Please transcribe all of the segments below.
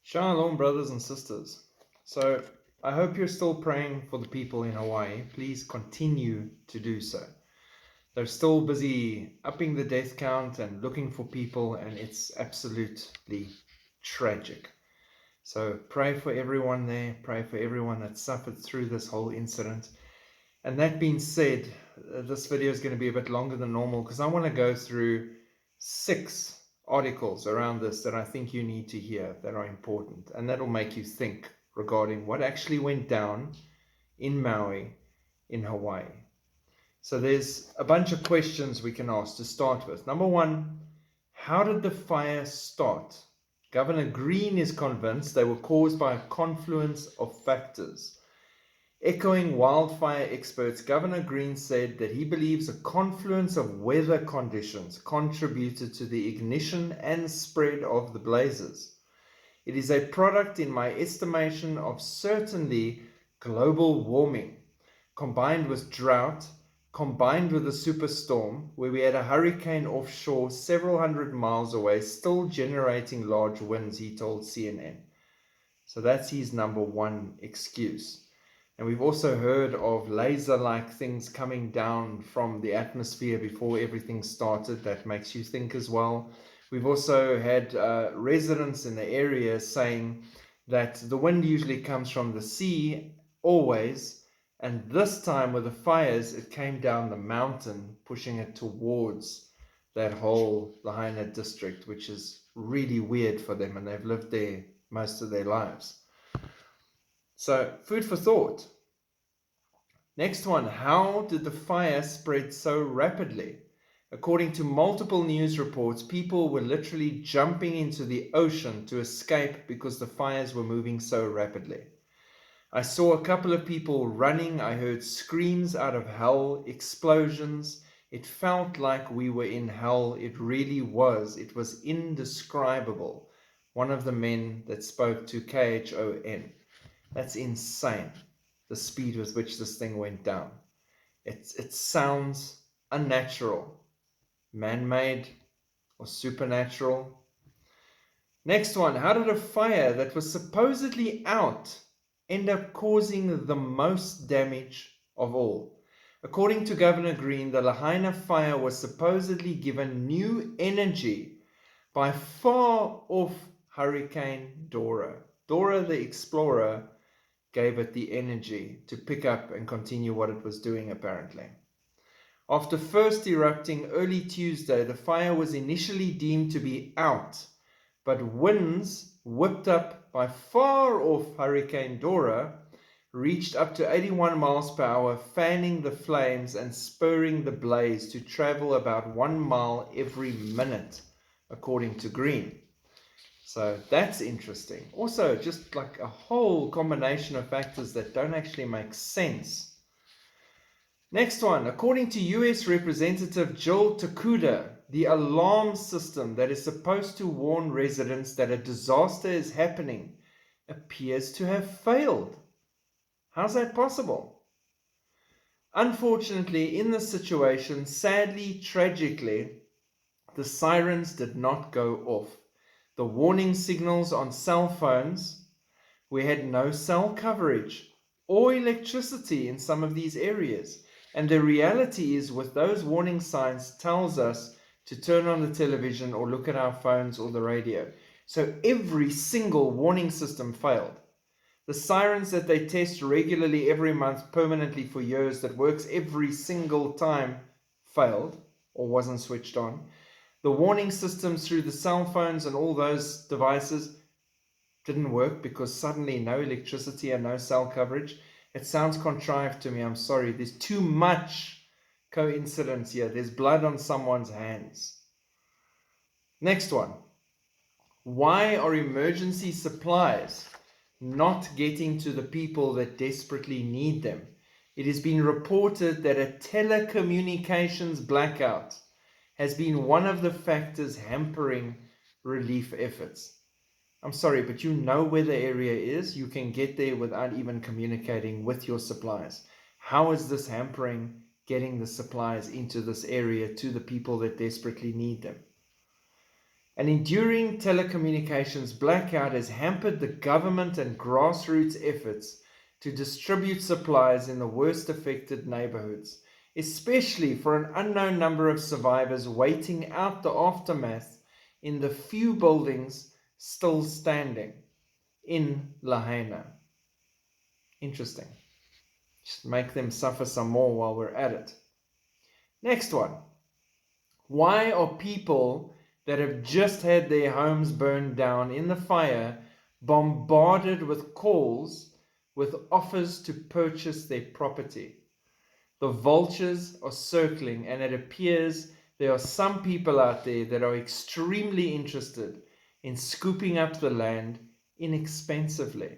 Shalom, brothers and sisters. So, I hope you're still praying for the people in Hawaii. Please continue to do so. They're still busy upping the death count and looking for people, and it's absolutely tragic. So, pray for everyone there. Pray for everyone that suffered through this whole incident. And that being said, this video is going to be a bit longer than normal because I want to go through 6 articles around this that I think you need to hear that are important, and that'll make you think regarding what actually went down in Maui in Hawaii. So there's a bunch of questions we can ask to start with. Number 1, how did the fire start? Governor Green is convinced they were caused by a confluence of factors. Echoing wildfire experts, Governor Green said that he believes a confluence of weather conditions contributed to the ignition and spread of the blazes. It is a product, in my estimation, of certainly global warming, combined with drought, combined with a superstorm, where we had a hurricane offshore several hundred miles away, still generating large winds, he told CNN. So that's his number 1 excuse. And we've also heard of laser-like things coming down from the atmosphere before everything started. That makes you think as well. We've also had residents in the area saying that the wind usually comes from the sea, always, and this time with the fires, it came down the mountain, pushing it towards that whole Lahaina district, which is really weird for them, and they've lived there most of their lives. So, food for thought. Next one, how did the fire spread so rapidly? According to multiple news reports, people were literally jumping into the ocean to escape because the fires were moving so rapidly. I saw a couple of people running. I heard screams out of hell, explosions. It felt like we were in hell. It really was. It was indescribable. One of the men that spoke to KHON. That's insane, the speed with which this thing went down. It sounds unnatural, man-made or supernatural. Next one, how did a fire that was supposedly out end up causing the most damage of all? According to Governor Green, the Lahaina fire was supposedly given new energy by far off Hurricane Dora. Dora the Explorer gave it the energy to pick up and continue what it was doing, apparently. After first erupting early Tuesday, the fire was initially deemed to be out, but winds whipped up by far off Hurricane Dora reached up to 81 miles per hour, fanning the flames and spurring the blaze to travel about 1 mile every minute, according to Green. So that's interesting. Also, just like a whole combination of factors that don't actually make sense. Next one, according to US Representative Jill Takuda, the alarm system that is supposed to warn residents that a disaster is happening appears to have failed. How's that possible? Unfortunately, in this situation, sadly, tragically, the sirens did not go off. The warning signals on cell phones, we had no cell coverage or electricity in some of these areas. And the reality is, with those warning signs, tells us to turn on the television or look at our phones or the radio. So every single warning system failed. The sirens that they test regularly every month, permanently for years, that works every single time, failed or wasn't switched on. The warning systems through the cell phones and all those devices didn't work because suddenly no electricity and no cell coverage. It sounds contrived to me, I'm sorry. There's too much coincidence here. There's blood on someone's hands. Next one. Why are emergency supplies not getting to the people that desperately need them? It has been reported that a telecommunications blackout has been one of the factors hampering relief efforts. I'm sorry, but you know where the area is. You can get there without even communicating with your supplies. How is this hampering getting the supplies into this area to the people that desperately need them? An enduring telecommunications blackout has hampered the government and grassroots efforts to distribute supplies in the worst affected neighborhoods, especially for an unknown number of survivors waiting out the aftermath in the few buildings still standing in Lahaina. Interesting. Just make them suffer some more while we're at it. Next one. Why are people that have just had their homes burned down in the fire bombarded with calls with offers to purchase their property? The vultures are circling, and it appears there are some people out there that are extremely interested in scooping up the land inexpensively,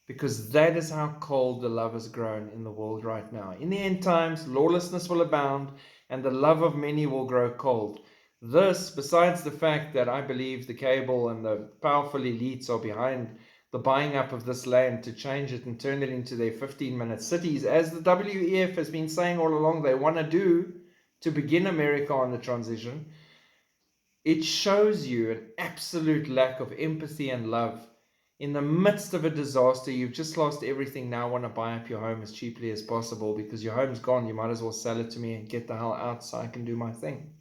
because that is how cold the love has grown in the world right now. In the end times, lawlessness will abound, and the love of many will grow cold. This, besides the fact that I believe the cable and the powerful elites are behind the buying up of this land to change it and turn it into their 15-minute cities, as the WEF has been saying all along they want to do to begin America on the transition, it shows you an absolute lack of empathy and love. In the midst of a disaster, you've just lost everything, now want to buy up your home as cheaply as possible because your home's gone. You might as well sell it to me and get the hell out so I can do my thing.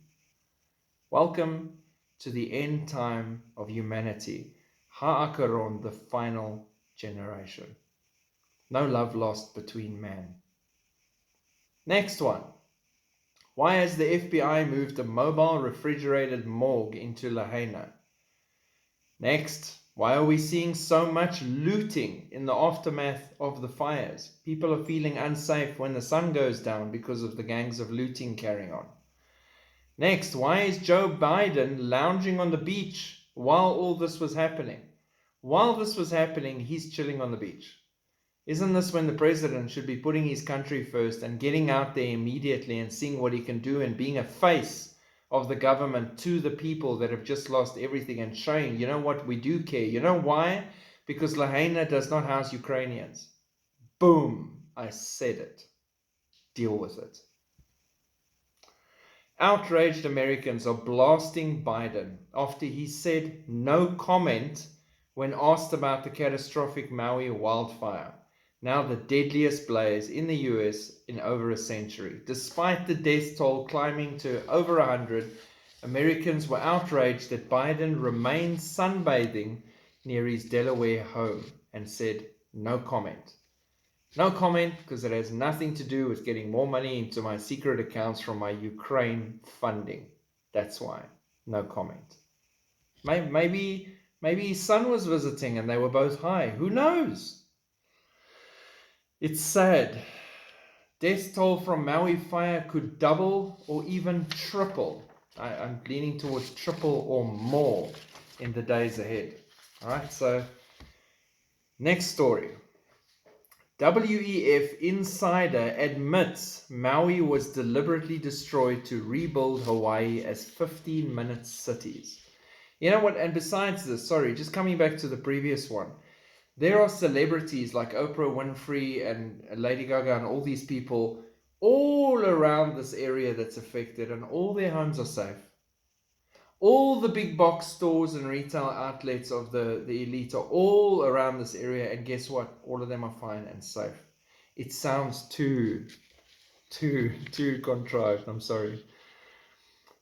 Welcome to the end time of humanity. Ha'akaron, the final generation. No love lost between man. Next one. Why has the FBI moved a mobile refrigerated morgue into Lahaina? Next. Why are we seeing so much looting in the aftermath of the fires? People are feeling unsafe when the sun goes down because of the gangs of looting carrying on. Next, why is Joe Biden lounging on the beach while all this was happening? While this was happening, he's chilling on the beach. Isn't this when the president should be putting his country first and getting out there immediately and seeing what he can do and being a face of the government to the people that have just lost everything and showing, you know what, we do care. You know why? Because Lahaina does not house Ukrainians. Boom, I said it. Deal with it. Outraged Americans are blasting Biden after he said no comment when asked about the catastrophic Maui wildfire, now the deadliest blaze in the US in over a century. Despite the death toll climbing to over 100, Americans were outraged that Biden remained sunbathing near his Delaware home and said no comment. No comment because it has nothing to do with getting more money into my secret accounts from my Ukraine funding. That's why. No comment. Maybe his son was visiting and they were both high. Who knows? It's sad. Death toll from Maui fire could double or even triple. I'm leaning towards triple or more in the days ahead. All right, so next story. WEF insider admits Maui was deliberately destroyed to rebuild Hawaii as 15-minute cities. You know what? And besides this, sorry, just coming back to the previous one, there are celebrities like Oprah Winfrey and Lady Gaga and all these people all around this area that's affected, and all their homes are safe. All the big box stores and retail outlets of the elite are all around this area, and guess what? All of them are fine and safe. It sounds too contrived, I'm sorry.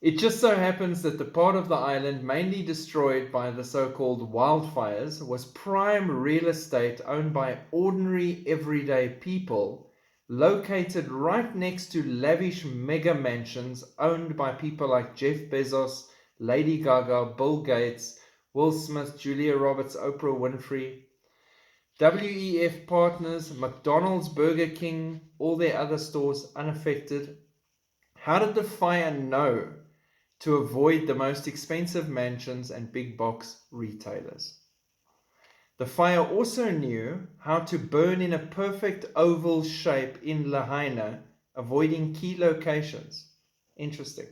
It just so happens that the part of the island mainly destroyed by the so-called wildfires was prime real estate owned by ordinary everyday people, located right next to lavish mega mansions owned by people like Jeff Bezos, Lady Gaga, Bill Gates, Will Smith, Julia Roberts, Oprah Winfrey, WEF partners, McDonald's, Burger King, all their other stores unaffected. How did the fire know to avoid the most expensive mansions and big box retailers? The fire also knew how to burn in a perfect oval shape in Lahaina, avoiding key locations. Interesting.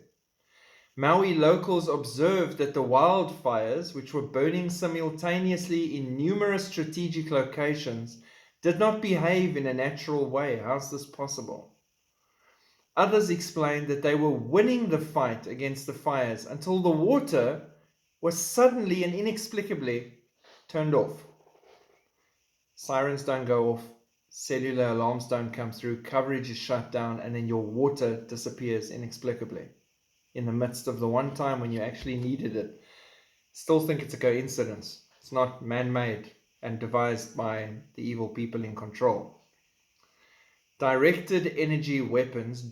Maui locals observed that the wildfires, which were burning simultaneously in numerous strategic locations, did not behave in a natural way. How's this possible? Others explained that they were winning the fight against the fires until the water was suddenly and inexplicably turned off. Sirens don't go off, cellular alarms don't come through, coverage is shut down, and then your water disappears inexplicably in the midst of the one time when you actually needed it. Still think it's a coincidence. It's not man-made and devised by the evil people in control. Directed energy weapons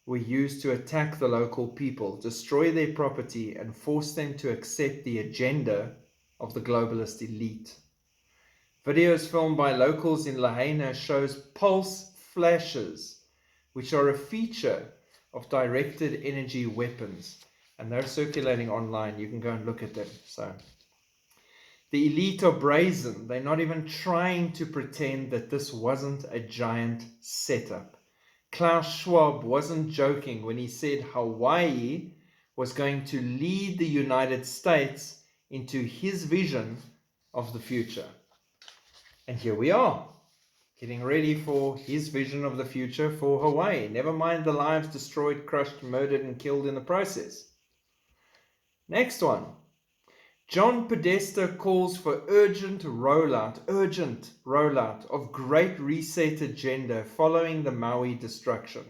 were used to attack the local people, destroy their property, and force them to accept the agenda of the globalist elite. Videos filmed by locals in Lahaina shows pulse flashes, which are a feature of directed energy weapons, and they're circulating online. You can go and look at them. So the elite are brazen. They're not even trying to pretend that this wasn't a giant setup. Klaus Schwab wasn't joking when he said Hawaii was going to lead the United States into his vision of the future. And here we are, getting ready for his vision of the future for Hawaii. Never mind the lives destroyed, crushed, murdered, and killed in the process. Next one. John Podesta calls for urgent rollout of Great Reset agenda following the Maui destruction.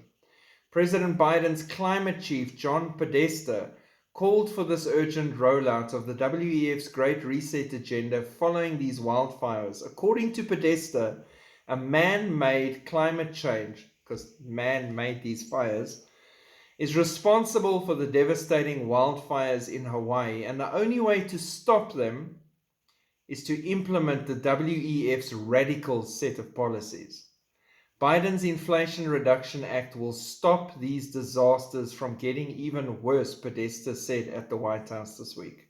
President Biden's climate chief, John Podesta, called for this urgent rollout of the WEF's Great Reset agenda following these wildfires. According to Podesta, a man-made climate change, because man made these fires, is responsible for the devastating wildfires in Hawaii, and the only way to stop them is to implement the WEF's radical set of policies. Biden's Inflation Reduction Act will stop these disasters from getting even worse, Podesta said at the White House this week.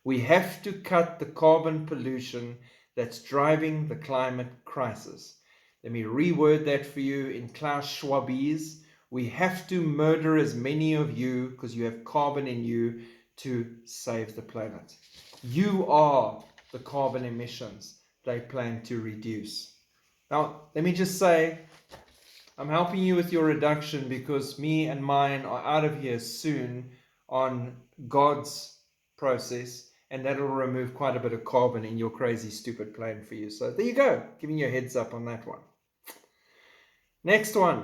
We have to cut the carbon pollution that's driving the climate crisis. Let me reword that for you in Klaus Schwabese. We have to murder as many of you, because you have carbon in you, to save the planet. You are the carbon emissions they plan to reduce. Now, let me just say, I'm helping you with your reduction because me and mine are out of here soon on God's process, and that'll remove quite a bit of carbon in your crazy, stupid plane for you. So there you go, giving you a heads up on that one. Next one.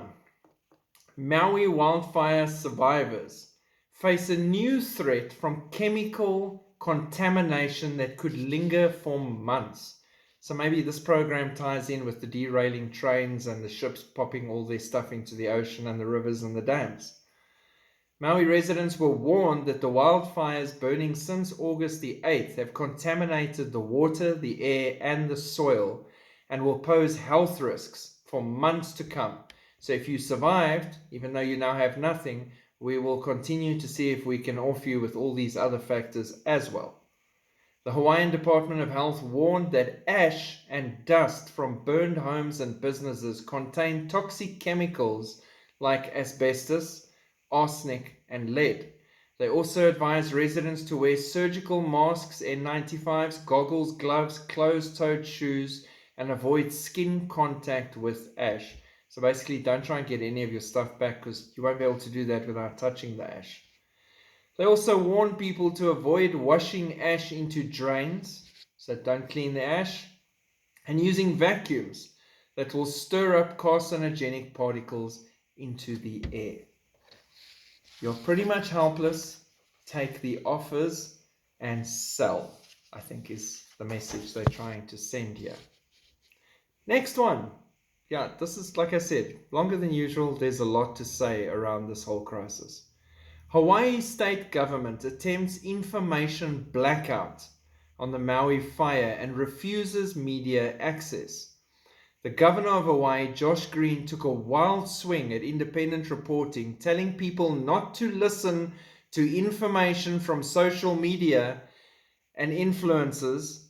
Maui Wildfire survivors face a new threat from chemical contamination that could linger for months. So maybe this program ties in with the derailing trains and the ships popping all their stuff into the ocean and the rivers and the dams. Maui residents were warned that the wildfires burning since August the 8th have contaminated the water, the air, and the soil, and will pose health risks for months to come. So if you survived, even though you now have nothing, we will continue to see if we can off you with all these other factors as well. The Hawaiian Department of Health warned that ash and dust from burned homes and businesses contain toxic chemicals like asbestos, arsenic, and lead. They also advised residents to wear surgical masks, N95s, goggles, gloves, closed-toed shoes, and avoid skin contact with ash. So basically, don't try and get any of your stuff back because you won't be able to do that without touching the ash. They also warn people to avoid washing ash into drains, so don't clean the ash, and using vacuums that will stir up carcinogenic particles into the air. You're pretty much helpless. Take the offers and sell, I think is the message they're trying to send here. Next one. Yeah, this is, like I said, longer than usual. There's a lot to say around this whole crisis. Hawaii state government attempts information blackout on the Maui fire and refuses media access. The governor of Hawaii, Josh Green, took a wild swing at independent reporting, telling people not to listen to information from social media and influencers.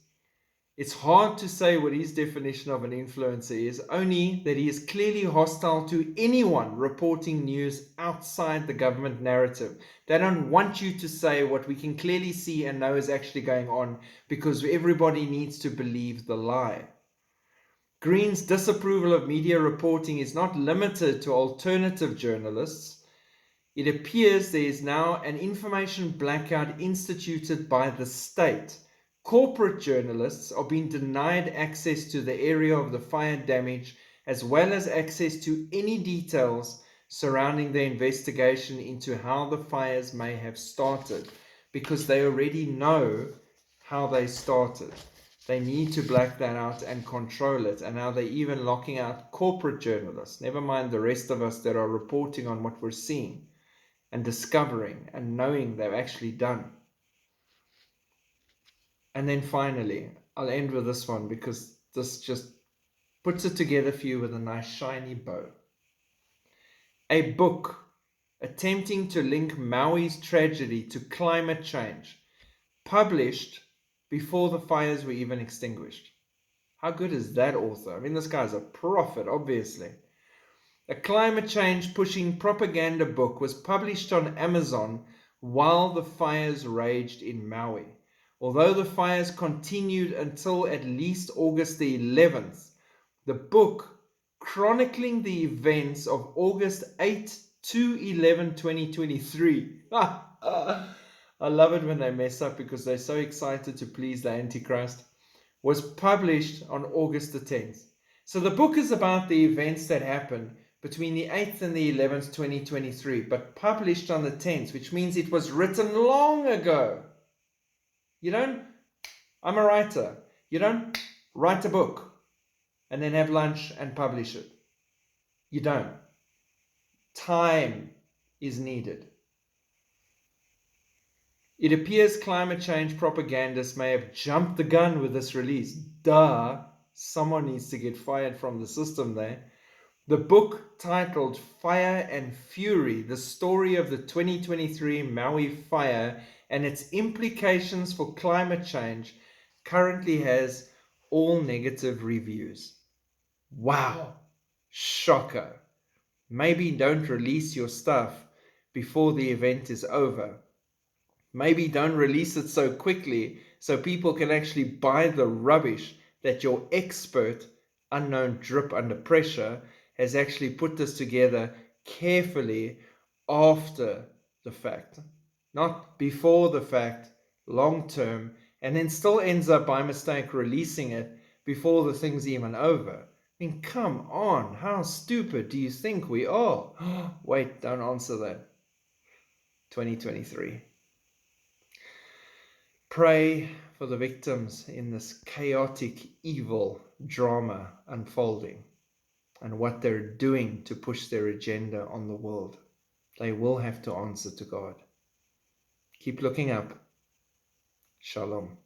It's hard to say what his definition of an influencer is, only that he is clearly hostile to anyone reporting news outside the government narrative. They don't want you to say what we can clearly see and know is actually going on because everybody needs to believe the lie. Green's disapproval of media reporting is not limited to alternative journalists. It appears there is now an information blackout instituted by the state. Corporate journalists are being denied access to the area of the fire damage, as well as access to any details surrounding the investigation into how the fires may have started, because they already know how they started. They need to black that out and control it. And now they're even locking out corporate journalists, never mind the rest of us that are reporting on what we're seeing and discovering and knowing they've actually done. And then finally, I'll end with this one because this just puts it together for you with a nice shiny bow. A book attempting to link Maui's tragedy to climate change, published before the fires were even extinguished. How good is that author? I mean, this guy's a prophet, obviously. A climate change pushing propaganda book was published on Amazon while the fires raged in Maui. Although the fires continued until at least August the 11th, the book chronicling the events of August 8 to 11, 2023. I love it when they mess up because they're so excited to please the Antichrist. Was published on August the 10th. So the book is about the events that happened between the 8th and the 11th, 2023, but published on the 10th, which means it was written long ago. I'm a writer. You don't write a book and then have lunch and publish it. You don't. Time is needed. It appears climate change propagandists may have jumped the gun with this release. Duh, someone needs to get fired from the system there. The book, titled Fire and Fury, the story of the 2023 Maui fire and its implications for climate change, currently has all negative reviews. Wow, shocker. Maybe don't release your stuff before the event is over. Maybe don't release it so quickly so people can actually buy the rubbish that your expert, unknown drip under pressure, has actually put this together carefully after the fact. Not before the fact, long term, and then still ends up by mistake releasing it before the thing's even over. I mean, come on, how stupid do you think we are? Wait, don't answer that. 2023. Pray for the victims in this chaotic, evil drama unfolding and what they're doing to push their agenda on the world. They will have to answer to God. Keep looking up. Shalom.